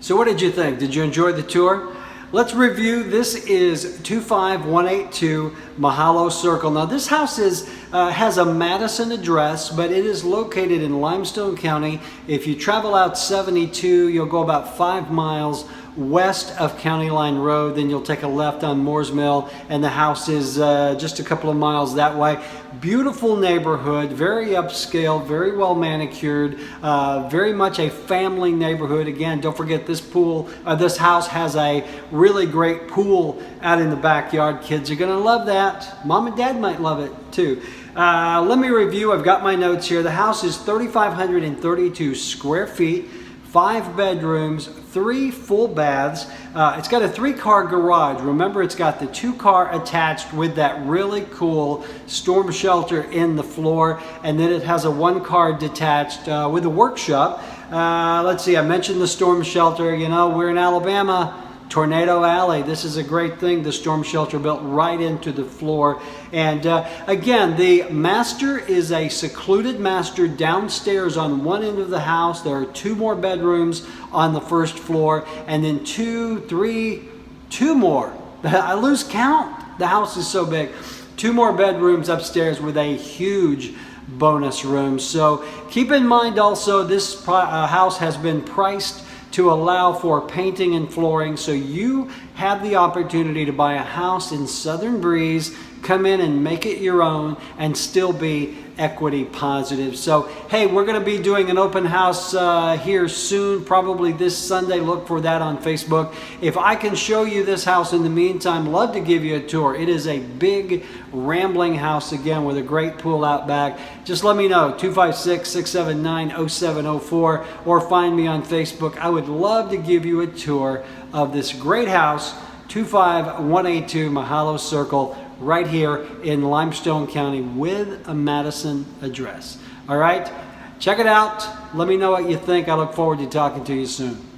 So what did you think? Did you enjoy the tour? Let's review. This is 25182 Mahalo Circle. Now this house has a Madison address, but it is located in Limestone County. If you travel out 72, you'll go about 5 miles west of County Line Road, then you'll take a left on Moores Mill, and the house is just a couple of miles that way. Beautiful neighborhood, very upscale, very well manicured, very much a family neighborhood. Again, don't forget this this house has a really great pool out in the backyard. Kids are gonna love that. Mom and Dad might love it too. Let me review. I've got my notes here. The house is 3,532 square feet. 5 bedrooms, 3 full baths. It's got a 3-car garage. Remember, it's got the 2-car attached with that really cool storm shelter in the floor. And then it has a 1-car detached with a workshop. Let's see, I mentioned the storm shelter. You know, we're in Alabama. Tornado Alley. This is a great thing. The storm shelter built right into the floor. And again, the master is a secluded master downstairs on one end of the house. There are 2 more bedrooms on the first floor, and then 2 more. I lose count. The house is so big. 2 more bedrooms upstairs with a huge bonus room. So keep in mind also, this house has been priced to allow for painting and flooring, so you have the opportunity to buy a house in Southern Breeze, come in and make it your own, and still be equity positive. So hey, we're going to be doing an open house here soon, probably this Sunday. Look for that on Facebook. If I can show you this house in the meantime, love to give you a tour. It is a big rambling house, again, with a great pool out back. Just let me know, 256-679-0704, or find me on Facebook. I would love to give you a tour of this great house, 25182 Mahalo Circle, right here in Limestone County with a Madison address. All right, check it out. Let me know what you think. I look forward to talking to you soon.